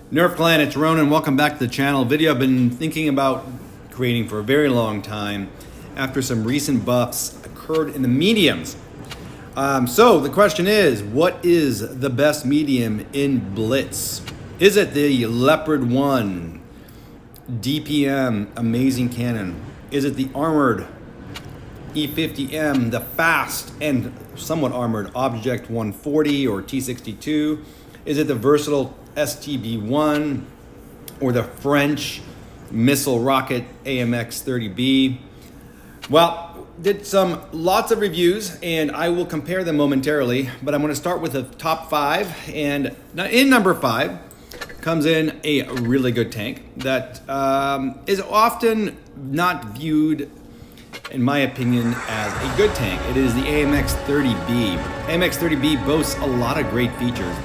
Nerf Clan, it's Ronan. Welcome back to the channel. Video I've been thinking about creating for a very long time after some recent buffs occurred in the mediums. So the question is, what is the best medium in Blitz? Is it the Leopard 1 DPM amazing cannon? Is it the armored E50M, the fast and somewhat armored Object 140 or T62? Is it the versatile STB1 or the French missile rocket AMX 30B? Well, did lots of reviews and I will compare them momentarily, but I'm going to start with the top 5, and in number 5 comes in a really good tank that is often not viewed, in my opinion, as a good tank. It is the AMX 30B. AMX 30B boasts a lot of great features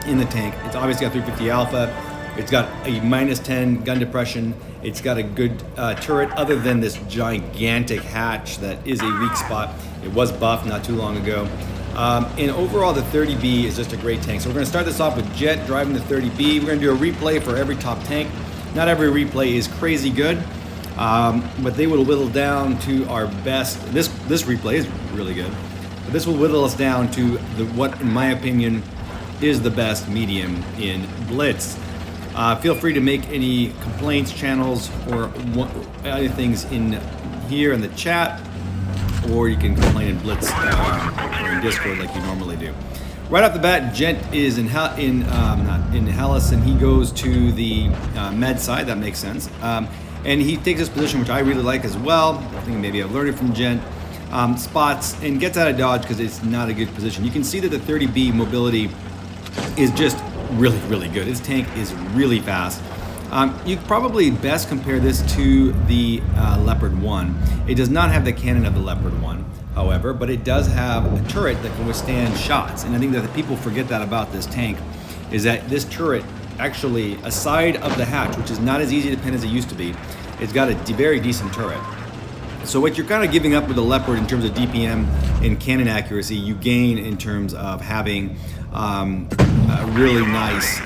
in the tank. It's obviously got 350 alpha. It's got a -10 gun depression. It's got a good turret, other than this gigantic hatch that is a weak spot. It was buffed not too long ago. And overall, the 30B is just a great tank. So we're going to start this off with Jet driving the 30B. We're going to do a replay for every top tank. Not every replay is crazy good, but they will whittle down to our best. This replay is really good, but this will whittle us down to what, in my opinion, is the best medium in Blitz. Feel free to make any complaints, channels, or other things in here in the chat, or you can complain in Blitz or in Discord like you normally do. Right off the bat, Gent is not in Hellas, and he goes to the med side. That makes sense. And he takes this position, which I really like as well. I think maybe I've learned it from Gent. Spots and gets out of dodge because it's not a good position. You can see that the 30B mobility is just really, really good. His tank is really fast. You probably best compare this to the Leopard 1. It does not have the cannon of the Leopard 1, however, but it does have a turret that can withstand shots. And I think that the people forget that about this tank, is that this turret actually, aside of the hatch, which is not as easy to pin as it used to be, it's got a very decent turret. So what you're kind of giving up with the Leopard in terms of DPM and cannon accuracy, you gain in terms of having a really nice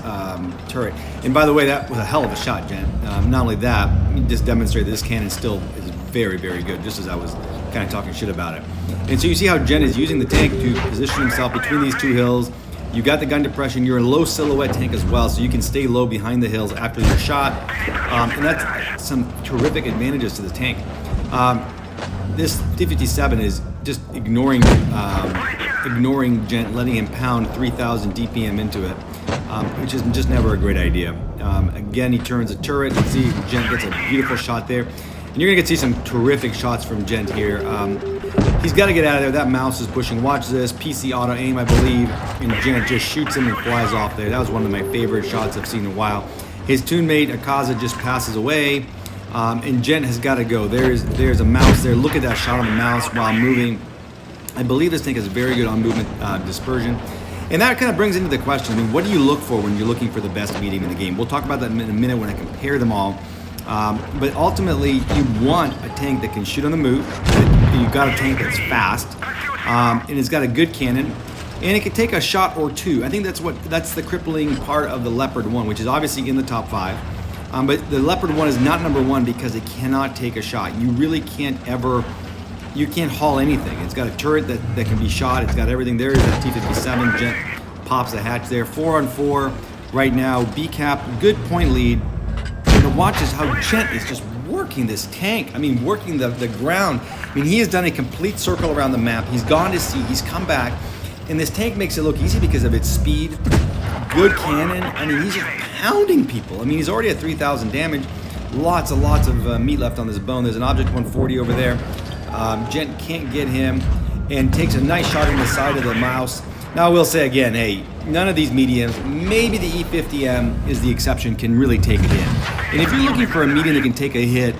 turret. And by the way, that was a hell of a shot, Jen. Not only that, you just demonstrated this cannon still is very, very good, just as I was kind of talking shit about it. And so you see how Jen is using the tank to position himself between these two hills. You got the gun depression. You're a low silhouette tank as well, so you can stay low behind the hills after your shot. And that's some terrific advantages to the tank. This T57 is just ignoring Gent, letting him pound 3,000 DPM into it, which is just never a great idea. Again, he turns a turret. You see Gent gets a beautiful shot there. And you're gonna get to see some terrific shots from Gent here. He's got to get out of there. That mouse is pushing. Watch this. PC auto aim, I believe. And Gent just shoots him and flies off there. That was one of my favorite shots I've seen in a while. His toonmate, Akaza, just passes away. And Gent has got to go. There's a mouse there. Look at that shot on the mouse while moving. I believe this tank has very good on movement dispersion. And that kind of brings into the question, I mean, what do you look for when you're looking for the best medium in the game? We'll talk about that in a minute when I compare them all. But ultimately, you want a tank that can shoot on the move. You've got a tank that's fast, and it's got a good cannon, and it can take a shot or two. I think that's the crippling part of the Leopard 1, which is obviously in the top 5. But the Leopard 1 is not number 1 because it cannot take a shot. You really can't you can't haul anything. It's got a turret that can be shot. It's got everything. There is that T57. Gent pops the hatch there. 4-on-4 right now. B-cap, good point lead. And to watch is how Gent is just working this tank. I mean, working the ground. I mean, he has done a complete circle around the map. He's gone to sea. He's come back. And this tank makes it look easy because of its speed. Good cannon. I mean, he's just pounding people. I mean, he's already at 3,000 damage. Lots of meat left on this bone. There's an Object 140 over there. Gent can't get him and takes a nice shot on the side of the mouse. Now I will say again, hey, none of these mediums, maybe the E50M is the exception, can really take a hit. And if you're looking for a medium that can take a hit,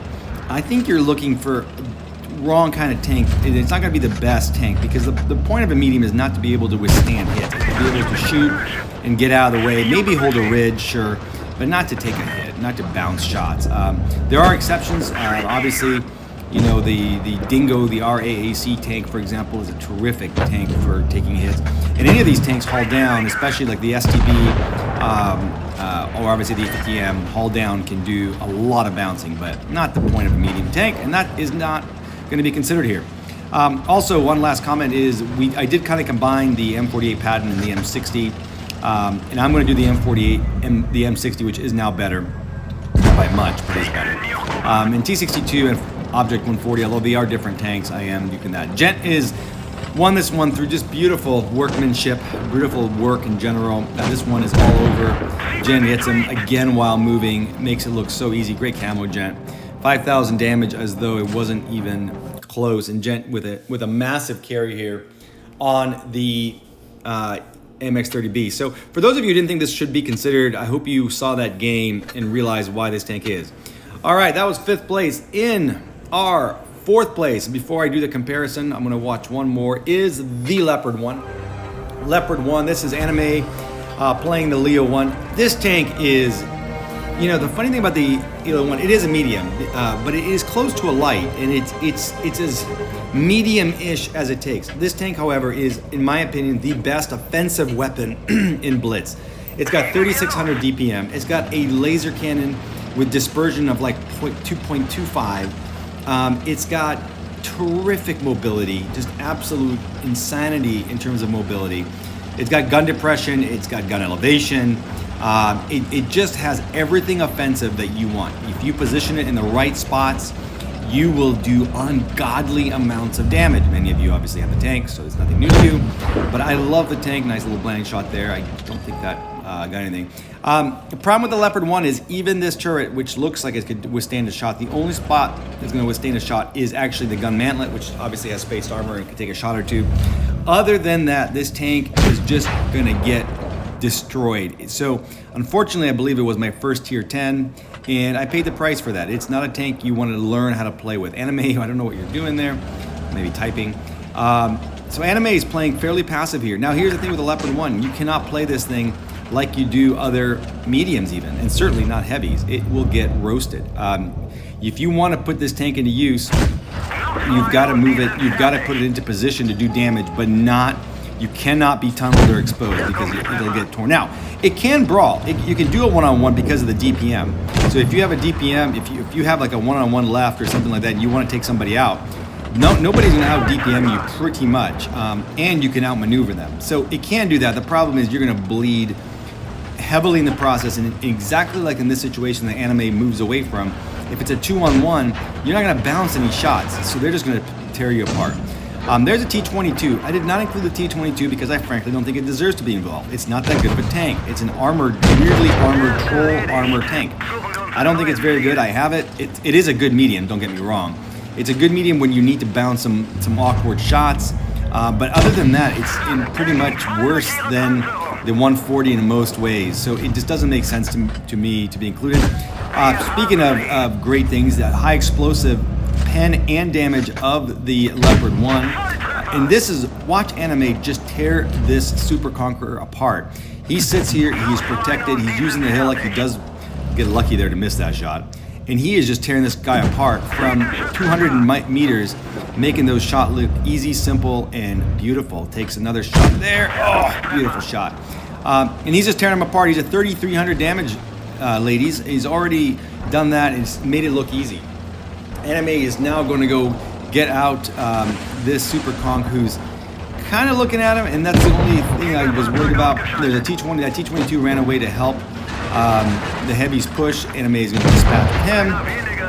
I think you're looking for wrong kind of tank. It's not going to be the best tank, because the point of a medium is not to be able to withstand hits. It's to be able to shoot and get out of the way, maybe hold a ridge, sure, but not to take a hit, not to bounce shots. There are exceptions, obviously. You know, the Dingo, the RAAC tank, for example, is a terrific tank for taking hits. And any of these tanks haul down, especially like the STB or obviously the 50M hull down can do a lot of bouncing, but not the point of a medium tank, and that is not going to be considered here. Also, one last comment is I did kind of combine the M48 pattern and the M60, and I'm going to do the M48 and the M60, which is now better, not by much, but is better. And T62 and Object 140, although they are different tanks, I am using that. Gent is won this one through just beautiful workmanship, beautiful work in general. This one is all over. Gent hits him again while moving, makes it look so easy. Great camo, Gent. 5,000 damage as though it wasn't even close. And Gent with a massive carry here on the MX-30B. So for those of you who didn't think this should be considered, I hope you saw that game and realized why this tank is. All right, that was 5th place. In our 4th place, before I do the comparison, I'm gonna watch one more, is the Leopard 1. Leopard 1, this is Anime playing the Leo 1. This tank is, you know, the funny thing about the Leo 1, it is a medium, but it is close to a light, and it's as medium-ish as it takes. This tank, however, is, in my opinion, the best offensive weapon in Blitz. It's got 3,600 DPM. It's got a laser cannon with dispersion of like 2.25. It's got terrific mobility, just absolute insanity in terms of mobility. It's got gun depression, it's got gun elevation. It just has everything offensive that you want. If you position it in the right spots, you will do ungodly amounts of damage. Many of you obviously have the tank, so it's nothing new to you. But I love the tank, nice little blending shot there. I don't think that got anything. The problem with the Leopard 1 is even this turret, which looks like it could withstand a shot, the only spot that's going to withstand a shot is actually the gun mantlet, which obviously has spaced armor and can take a shot or two. Other than that, this tank is just going to get destroyed. So unfortunately, I believe it was my first tier 10, and I paid the price for that. It's not a tank you want to learn how to play with. Anime, I don't know what you're doing there, maybe typing. So Anime is playing fairly passive here. Now here's the thing with the Leopard 1, you cannot play this thing like you do other mediums even, and certainly not heavies. It will get roasted. If you want to put this tank into use, you've got to move it, you've got to put it into position to do damage, but you cannot be tunneled or exposed because it'll get torn. Now, it can brawl. You can do a one-on-one because of the DPM. So if you have a DPM, if you have like a one-on-one left or something like that, and you want to take somebody out, nobody's going to out DPM you pretty much, and you can outmaneuver them. So it can do that. The problem is you're going to bleed heavily in the process, and exactly like in this situation that Anime moves away from, if it's a 2-on-1, you're not going to bounce any shots, so they're just going to tear you apart. There's a T-22. I did not include the T-22 because I frankly don't think it deserves to be involved. It's not that good of a tank. It's an armored, weirdly armored, troll armored tank. I don't think it's very good. I have it. It is a good medium, don't get me wrong. It's a good medium when you need to bounce some awkward shots, but other than that, it's pretty much worse than the 140 in most ways. So it just doesn't make sense to me to be included. Speaking of great things, that high explosive pen and damage of the Leopard 1. And this is, watch Anime just tear this Super Conqueror apart. He sits here, he's protected, he's using the hill like he does, get lucky there to miss that shot. And he is just tearing this guy apart from 200 meters, making those shots look easy, simple, and beautiful. Takes another shot there, oh, beautiful shot. And he's just tearing him apart. He's at 3,300 damage, ladies. He's already done that and it's made it look easy. Anime is now going to go get out this Super Conk who's kind of looking at him, and that's the only thing I was worried about. There's a T-20, that T-22 ran away to help the heavies push. Anime is going to dispatch him,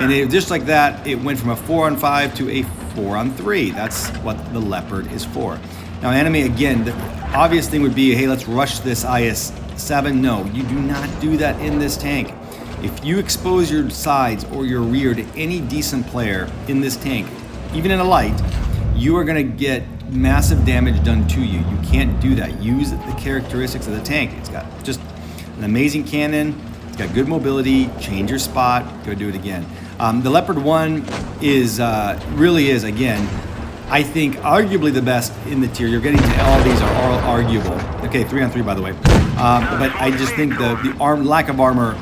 and just like that, it went from a 4-on-5 to a 4-on-3. That's what the Leopard is for. Now, Anime, again, the obvious thing would be, hey, let's rush this IS-7. No, you do not do that in this tank. If you expose your sides or your rear to any decent player in this tank, even in a light, you are going to get massive damage done to you. You can't do that. Use the characteristics of the tank. It's got just an amazing cannon. It's got good mobility. Change your spot. Go do it again. The Leopard 1 is really is, again, I think arguably the best in the tier. You're getting to all these are all arguable. Okay, 3-on-3 by the way. But I just think the lack of armor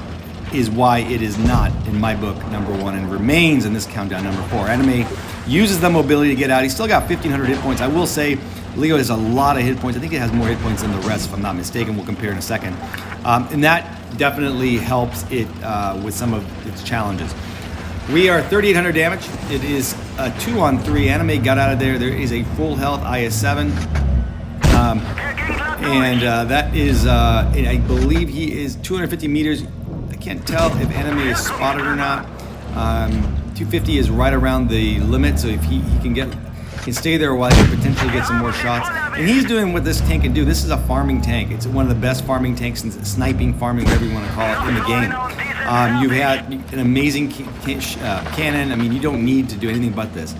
is why it is not, in my book, number 1 and remains in this countdown number 4. Anime uses the mobility to get out. He's still got 1,500 hit points. I will say Leo has a lot of hit points. I think it has more hit points than the rest, if I'm not mistaken. We'll compare in a second. And that definitely helps it with some of its challenges. We are 3,800 damage. It is a 2-on-3. Anime got out of there. There is a full health IS-7. That is, I believe he is 250 meters. I can't tell if Anime is spotted or not. 250 is right around the limit, so if he can stay there a while, he can potentially get some more shots. And he's doing what this tank can do. This is a farming tank. It's one of the best farming tanks, sniping, farming, whatever you want to call it, in the game. You've had an amazing cannon. I mean, you don't need to do anything but this.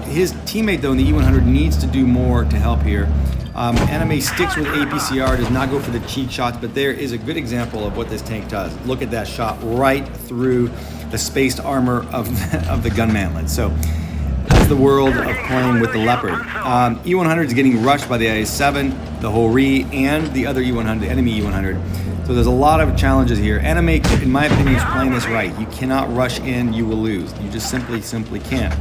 His teammate, though, in the E100 needs to do more to help here. Anime sticks with APCR, does not go for the cheek shots, but there is a good example of what this tank does. Look at that shot right through the spaced armor of the gun mantlet. So that's the world of playing with the Leopard. E100 is getting rushed by the IS-7, the Hori, and the other E100, enemy E100. So there's a lot of challenges here. Anime, in my opinion, is playing this right. You cannot rush in, you will lose. You just simply can't.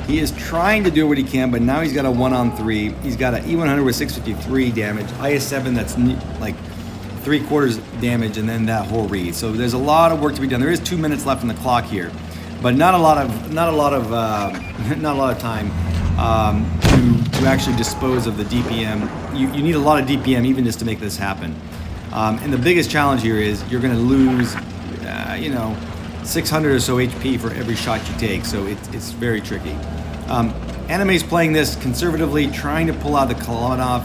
He is trying to do what he can, but now he's got a 1-on-3. He's got an E100 with 653 damage, IS-7 that's like 3/4 damage, and then that whole read. So there's a lot of work to be done. There is 2 minutes left on the clock here, but not a lot of time to actually dispose of the DPM. You need a lot of DPM even just to make this happen. And the biggest challenge here is you're going to lose, 600 or so HP for every shot you take, so it's very tricky. Anime's playing this conservatively, trying to pull out the Kalamanov,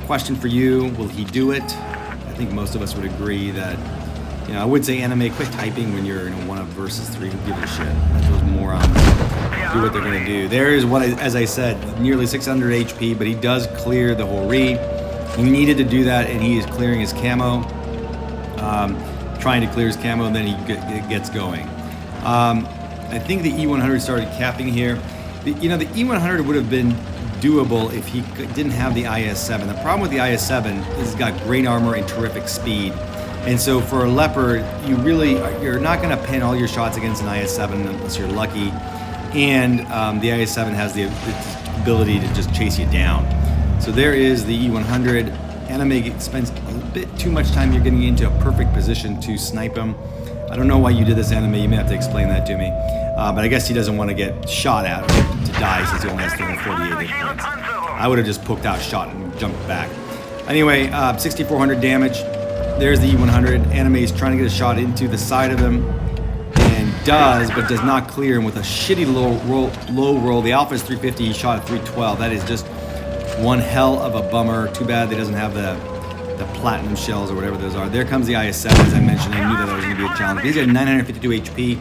question for you, will he do it? I think most of us would agree that, I would say Anime, quit typing when you're in a 1 versus 3, who gives a shit? Let those morons do what they're going to do. There is as I said, nearly 600 HP, but he does clear the whole read. He needed to do that, and he is clearing his camo. Trying to clear his camo, and then he gets going. I think the E100 started capping here. The E100 would have been doable if he didn't have the IS-7. The problem with the IS-7 is it's got great armor and terrific speed. And so for a Leopard, you're not going to pin all your shots against an IS-7 unless you're lucky. And the IS-7 has the ability to just chase you down. So there is the E100. Anime spends a bit too much time here getting into a perfect position to snipe him. I don't know why you did this, Anime. You may have to explain that to me. But I guess he doesn't want to get shot at or to die since he only has 348 hit points. I would have just poked out, shot, and jumped back. Anyway, 6,400 damage. There's the E100. Anime is trying to get a shot into the side of him, and but does not clear him with a shitty low roll. The Alpha is 350. He shot at 312. That is just one hell of a bummer. Too bad they doesn't have the platinum shells or whatever those are. There comes the IS-7, as I mentioned. I knew that was going to be a challenge. He's got 952 HP,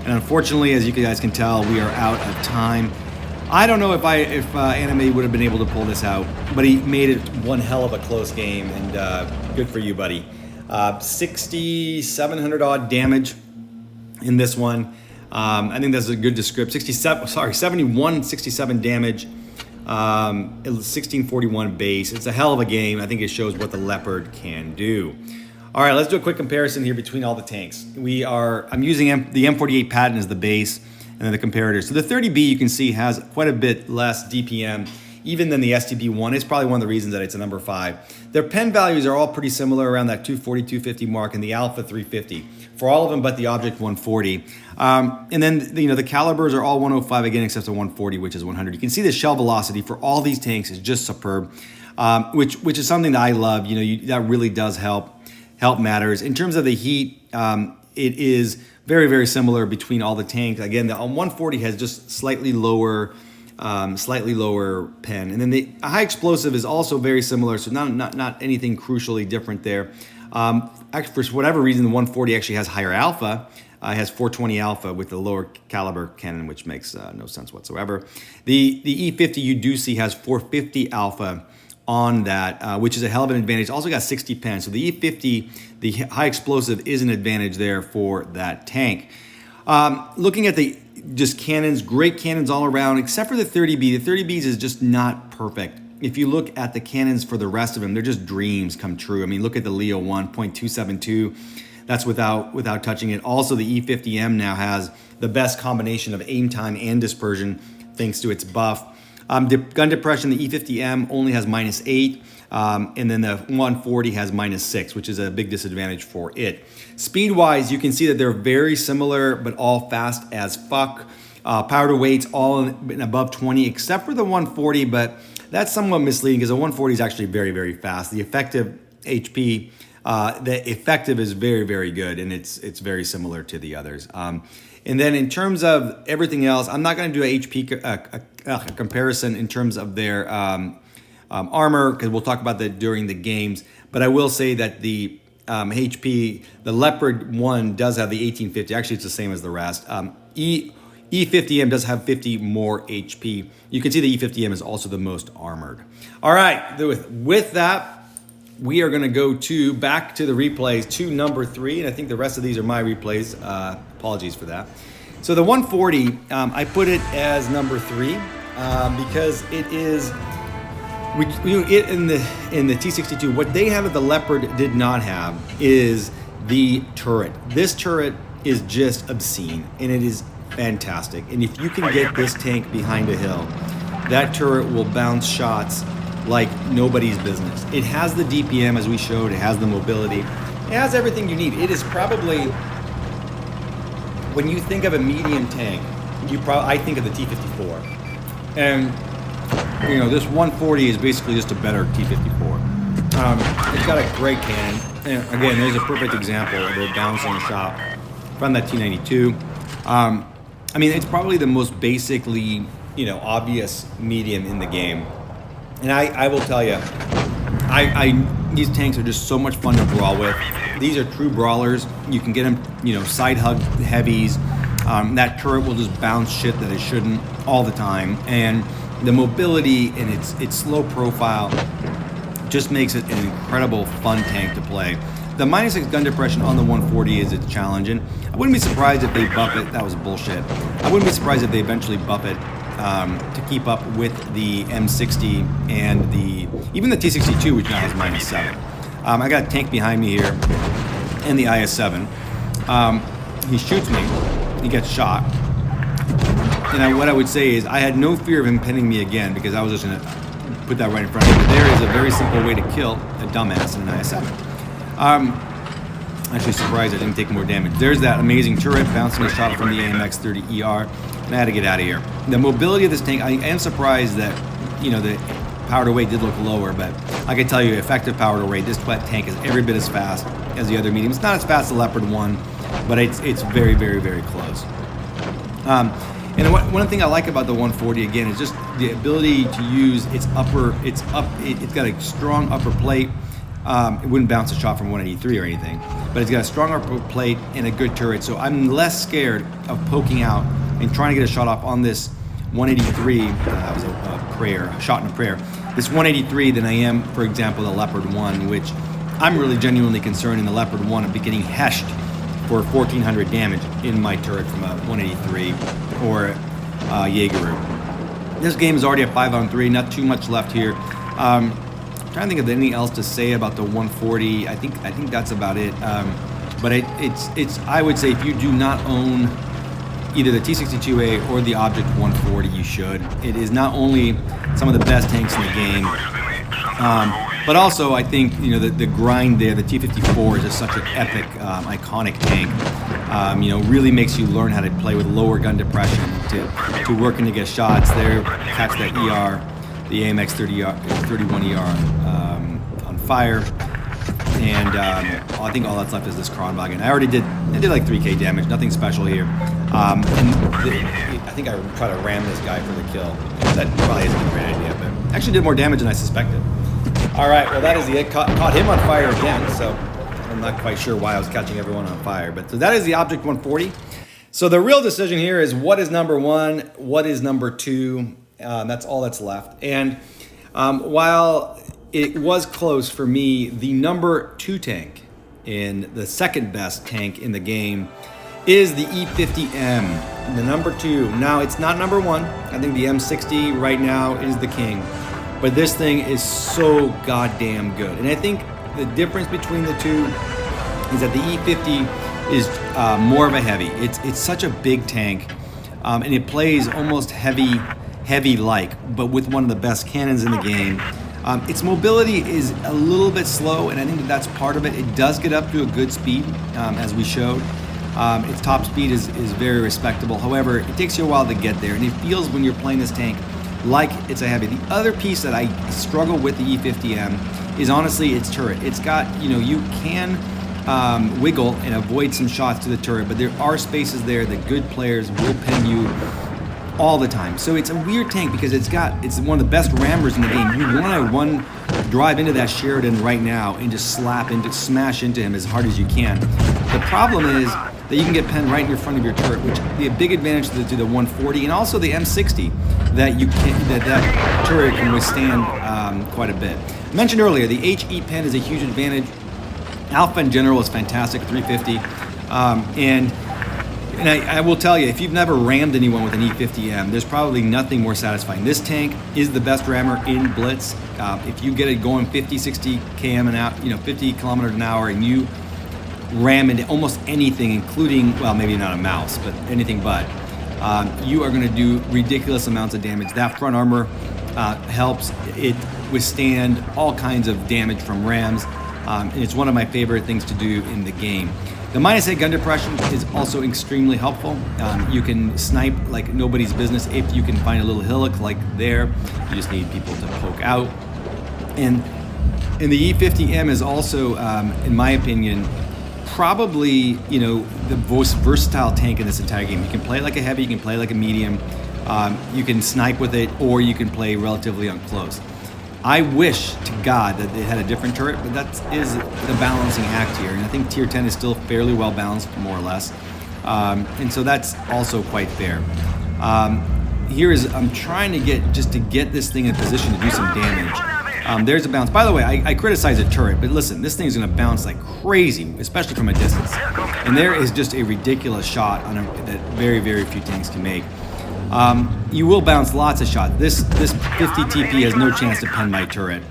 and unfortunately, as you guys can tell, we are out of time. I don't know if Anime would have been able to pull this out, but he made it one hell of a close game, and good for you, buddy. 6,700 odd damage in this one. I think that's a good description. 7167 damage. 1641 base. It's a hell of a game. I think it shows what the Leopard can do. All right, let's do a quick comparison here between all the tanks. I'm using the M48 Patton as the base and then the comparator. So the 30B you can see has quite a bit less DPM even than the STB1. It's probably one of the reasons that it's a number 5. Their pen values are all pretty similar around that 240, 250 mark, and the Alpha 350 for all of them but the Object 140. And then the calibers are all 105 again except the 140, which is 100. You can see the shell velocity for all these tanks is just superb, which is something that I love. That really does help matters. In terms of the heat, it is very, very similar between all the tanks. Again, the 140 has just slightly lower pen, and then the high explosive is also very similar, so not anything crucially different there. Actually, for whatever reason, the 140 actually has higher alpha. It has 420 alpha with the lower caliber cannon, which makes no sense whatsoever. The E50 you do see has 450 alpha on that, which is a hell of an advantage. It's also got 60 pen, so the E50, the high explosive, is an advantage there for that tank. Looking at the just cannons, great cannons all around, except for the 30B. The 30Bs is just not perfect. If you look at the cannons for the rest of them, they're just dreams come true. I mean, look at the Leo 1.272. That's without touching it. Also, the E50M now has the best combination of aim time and dispersion thanks to its buff. Gun depression, the E50M only has -8, and then the 140 has -6, which is a big disadvantage for it. Speed-wise, you can see that they're very similar, but all fast as fuck. Power to weight's all in above 20, except for the 140, but that's somewhat misleading because the 140 is actually very, very fast. The effective HP, the effective is very, very good, and it's very similar to the others. And then in terms of everything else, I'm not going to do a HP comparison in terms of their armor, because we'll talk about that during the games. But I will say that the HP, the Leopard 1 does have the 1850. Actually, it's the same as the rest. E50M does have 50 more HP. You can see the E50M is also the most armored. All right, with that, we are going to go back to the replays to number 3, and I think the rest of these are my replays. Apologies for that. So the 140, I put it as number 3 because it is. In the T62, what they have that the Leopard did not have is the turret. This turret is just obscene, and it is fantastic. And if you can get this tank behind a hill, that turret will bounce shots like nobody's business. It has the DPM, as we showed. It has the mobility. It has everything you need. It is probably, when you think of a medium tank, I think of the T54. And you know, this 140 is basically just a better T54. It's got a great cannon. And again, there's a perfect example of it bouncing a shot from that T92. I mean, it's probably the most basically, obvious medium in the game. And I will tell you, these tanks are just so much fun to brawl with. These are true brawlers. You can get them, side hug heavies. That turret will just bounce shit that it shouldn't all the time. And the mobility and its slow profile just makes it an incredible fun tank to play. The -6 gun depression on the 140 is its challenge, and I wouldn't be surprised if they buff it. That was bullshit. I wouldn't be surprised if they eventually buff it to keep up with the M60 and even the T62, which now has -7. I got a tank behind me here and the IS-7. He shoots me. He gets shot. And what I would say is I had no fear of him pinning me again because I was just going to put that right in front of me. But there is a very simple way to kill a dumbass in an IS-7. Actually surprised I didn't take more damage. There's that amazing turret bouncing a shot from the AMX-30ER, and I had to get out of here. The mobility of this tank, I am surprised that, the power to weight did look lower, but I can tell you effective power to weight, this tank is every bit as fast as the other mediums. It's not as fast as the Leopard 1, but it's very, very, very close. And one thing I like about the 140 again is just the ability to use it's got a strong upper plate. It wouldn't bounce a shot from 183 or anything, but it's got a strong upper plate and a good turret. So I'm less scared of poking out and trying to get a shot off on this 183. That was a shot in a prayer. This 183 than I am, for example, the Leopard 1, which I'm really genuinely concerned in the Leopard 1 of getting heshed for 1,400 damage in my turret from a 183 or Jaegeru. This game is already a 5-on-3, not too much left here. I'm trying to think of anything else to say about the 140. I think that's about it. But it's I would say if you do not own either the T62A or the Object 140, you should. It is not only some of the best tanks in the game, but also I think the grind there, the T54 is just such an epic, iconic tank. Really makes you learn how to play with lower gun depression to working to get shots there, catch that ER, the AMX 31 ER on fire, and I think all that's left is this Kronwagen. I did like 3k damage, nothing special here. I think I try to ram this guy for the kill. That probably isn't a great idea, but actually did more damage than I suspected. All right, well that is the caught him on fire again, so I'm not quite sure why I was catching everyone on fire. But so that is the Object 140. So the real decision here is what is number 1, what is number 2. That's all that's left. And while it was close for me, the number 2 tank in the second best tank in the game is the E50M, the number 2. Now it's not number 1. I think the M60 right now is the king. But this thing is so goddamn good. And I think the difference between the two is that the E50 is more of a heavy. It's such a big tank, and it plays almost heavy heavy-like, but with one of the best cannons in the game. Its mobility is a little bit slow, and I think that's part of it. It does get up to a good speed, as we showed. Its top speed is very respectable. However, it takes you a while to get there, and it feels when you're playing this tank like it's a heavy. The other piece that I struggle with the E50M is honestly its turret. It's got, you can wiggle and avoid some shots to the turret, but there are spaces there that good players will pin you all the time. So it's a weird tank because it's one of the best rammers in the game. You want to drive into that Sheridan right now and just smash into him as hard as you can. The problem is that you can get penned right in your front of your turret, which the big advantage to the 140 and also the M60 that that turret can withstand quite a bit. I mentioned earlier, the HE pen is a huge advantage. Alpha in general is fantastic, 350, and I will tell you, if you've never rammed anyone with an E50M, there's probably nothing more satisfying. This tank is the best rammer in Blitz. If you get it going 50, 60 km an hour, 50 kilometers an hour, and you ram into almost anything, including, well, maybe not a mouse, but anything but, you are going to do ridiculous amounts of damage. That front armor helps it withstand all kinds of damage from rams, and it's one of my favorite things to do in the game. The -8 gun depression is also extremely helpful. You can snipe like nobody's business if you can find a little hillock like there. You just need people to poke out. And the E50M is also, in my opinion, probably the most versatile tank in this entire game. You can play it like a heavy, you can play it like a medium, you can snipe with it, or you can play relatively on close. I wish to God that they had a different turret, but that is the balancing act here. And I think tier 10 is still fairly well balanced, more or less. And so that's also quite fair. I'm trying to get this thing in position to do some damage. There's a bounce. By the way, I criticize the turret, but listen, this thing's gonna bounce like crazy, especially from a distance. And there is just a ridiculous shot that very, very few tanks can make. You will bounce lots of shots. This 50 TP has no chance to pen my turret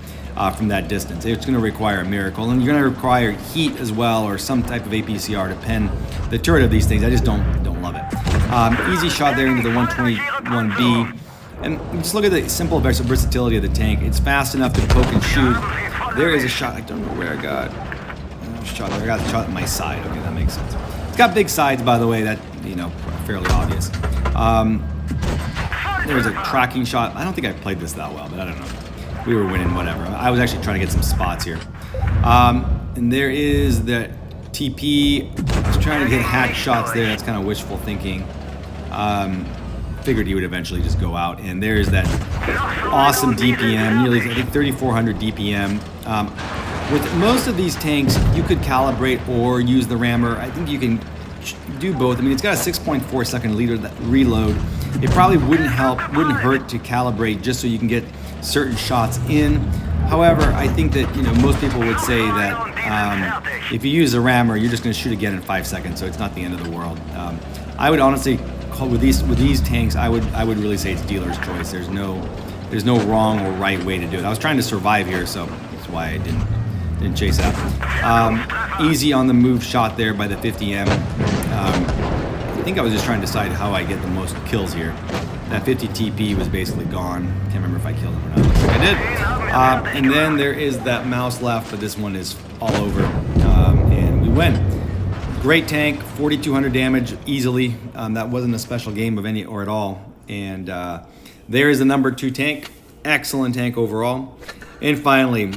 from that distance. It's going to require a miracle, and you're going to require heat as well, or some type of APCR to pen the turret of these things. I just don't love it. Easy shot there into the 121B, and just look at the simple versatility of the tank. It's fast enough to poke and shoot. There is a shot. I don't know where I got a shot there. I got a shot at my side. Okay, that makes sense. It's got big sides, by the way. That fairly obvious. There was a tracking shot. I don't think I played this that well, but I don't know. We were winning, whatever. I was actually trying to get some spots here. And there is the TP. I was trying to get hack shots there. That's kind of wishful thinking. Figured he would eventually just go out. And there's that awesome DPM, nearly, I think, 3,400 DPM. With most of these tanks, you could calibrate or use the rammer. I think you can do both. I mean, it's got a 6.4 second reload. It probably wouldn't hurt to calibrate just so you can get certain shots in. However, I think that most people would say that if you use a rammer, you're just going to shoot again in 5 seconds, so it's not the end of the world. I would honestly call with these tanks, I would really say it's dealer's choice. There's no wrong or right way to do it. I was trying to survive here, so that's why I didn't chase out. Easy on the move shot there by the 50M. I think I was just trying to decide how I get the most kills here. That 50 TP was basically gone. Can't remember if I killed him or not. Looks like I did. And then there is that mouse left, but this one is all over. And we win. Great tank, 4,200 damage easily. That wasn't a special game of any or at all. And there is the number 2 tank. Excellent tank overall. And finally,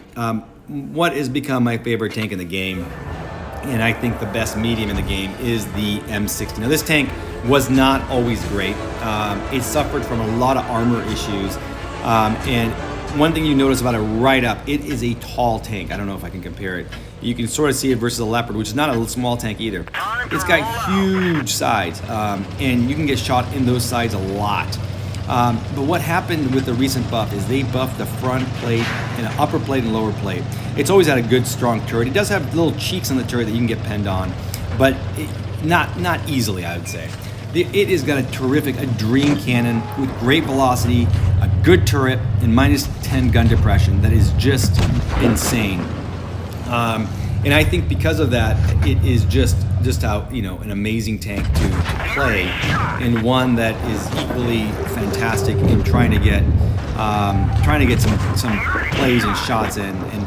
what has become my favorite tank in the game, and I think the best medium in the game, is the M60. Now this tank was not always great. It suffered from a lot of armor issues. And one thing you notice about it right up, it is a tall tank. I don't know if I can compare it. You can sort of see it versus a Leopard, which is not a small tank either. It's got huge sides, and you can get shot in those sides a lot. But what happened with the recent buff is they buffed the front plate and the upper plate and lower plate. It's always had a good, strong turret. It does have little cheeks on the turret that you can get penned on, but not easily, I would say. It has got a dream cannon with great velocity, a good turret, and -10 gun depression that is just insane. And I think because of that, it is just how, you know, an amazing tank to play, and one that is equally fantastic in trying to get some plays and shots in. And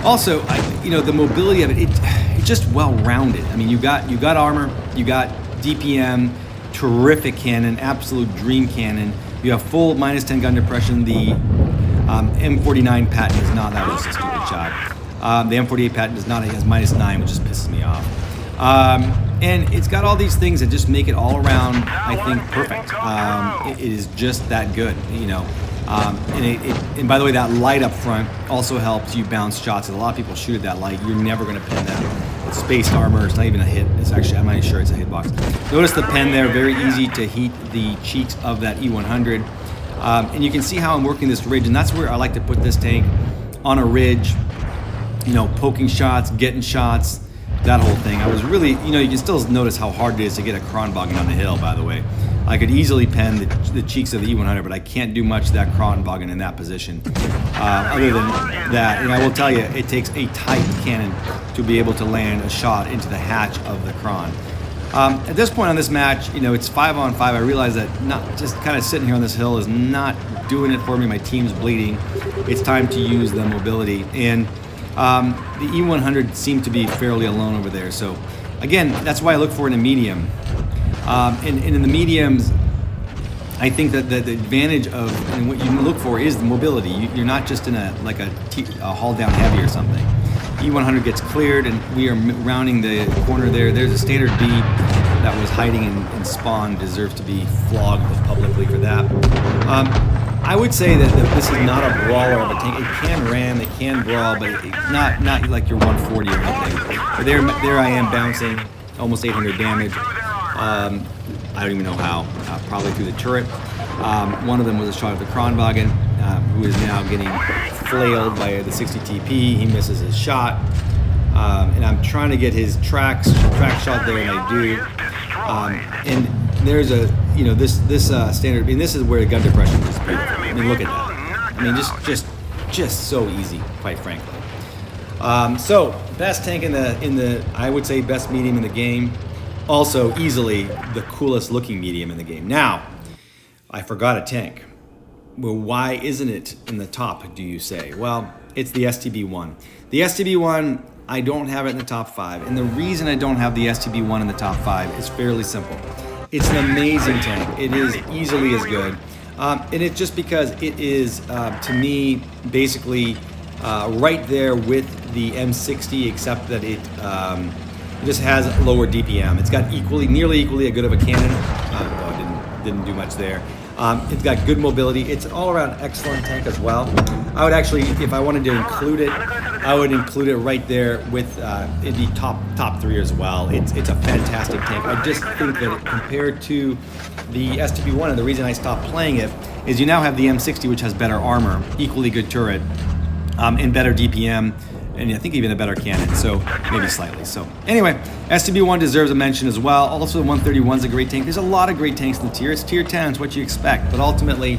also, you know, the mobility of it's just well-rounded. I mean, you got armor, you got DPM, terrific cannon, absolute dream cannon. You have full -10 gun depression. The M49 patent is not. That was a stupid shot. The M48 patent is not. It has -9, which just pisses me off. And it's got all these things that just make it all around, I think, perfect. It is just that good, you know. And by the way, that light up front also helps you bounce shots. And a lot of people shoot at that light. You're never going to pin that. It's spaced armor. It's not even a hit. It's actually, I'm not even sure it's a hitbox. Notice the pen there. Very easy to heat the cheeks of that E100. And you can see how I'm working this ridge. And that's where I like to put this tank, on a ridge, you know, poking shots, getting shots, that whole thing. I was really, you know, you can still notice how hard it is to get a Kronwagen on the hill, by the way. I could easily pen the cheeks of the E100, but I can't do much to that Kronwagen in that position. Other than that, and I will tell you, it takes a tight cannon to be able to land a shot into the hatch of the Kron. At this point on this match, you know, it's 5-on-5. I realize that not just kind of sitting here on this hill is not doing it for me. My team's bleeding. It's time to use the mobility. And the E100 seemed to be fairly alone over there. So again, that's why I look for it in a medium. And in the mediums, I think that the advantage of, and what you look for is the mobility. You're not just in a haul down heavy or something. E100 gets cleared, and we are rounding the corner there. There's a standard B that was hiding in spawn, deserves to be flogged publicly for that. I would say that this is not a brawler of a tank. It can ram, it can brawl, but not like your 140 or anything. But there I am bouncing almost 800 damage. I don't even know how. Probably through the turret. One of them was a shot at the Kronwagen, who is now getting flailed by the 60 TP. He misses his shot, and I'm trying to get his track shot there, and I do. And there's a, you know, this standard. I mean, this is where the gun depression is beautiful. I mean, look at that. I mean, just so easy, quite frankly. So best tank in the I would say best medium in the game. Also easily the coolest looking medium in the game. Now, I forgot a tank. Well, why isn't it in the top, do you say? Well, it's the STB-1. The STB-1, I don't have it in the top 5. And the reason I don't have the STB-1 in the top 5 is fairly simple. It's an amazing tank. It is easily as good. And it's just because it is, to me, basically right there with the M60, except that it just has lower DPM. It's got nearly equally a good of a cannon. No, didn't do much there. It's got good mobility. It's an all-around excellent tank as well. I would actually, if I wanted to include it, I would include it right there with in the top 3 as well. It's a fantastic tank. I just think that compared to the STB-1, and the reason I stopped playing it is you now have the M60, which has better armor, equally good turret, and better DPM, and I think even a better cannon, so maybe slightly. So anyway, STB-1 deserves a mention as well. Also, the 131 is a great tank. There's a lot of great tanks in the tier. It's tier 10, it's what you expect. But ultimately,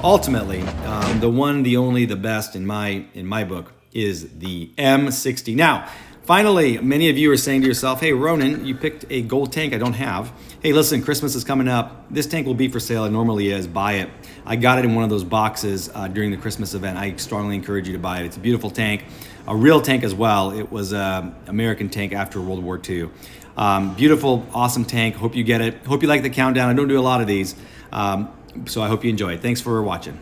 the one, the only, the best in my book is the M60. Now, finally, many of you are saying to yourself, hey, Ronan, you picked a gold tank I don't have. Hey, listen, Christmas is coming up. This tank will be for sale. It normally is. Buy it. I got it in one of those boxes during the Christmas event. I strongly encourage you to buy it. It's a beautiful tank, a real tank as well. It was an American tank after World War II. Beautiful, awesome tank. Hope you get it. Hope you like the countdown. I don't do a lot of these, so I hope you enjoy it. Thanks for watching.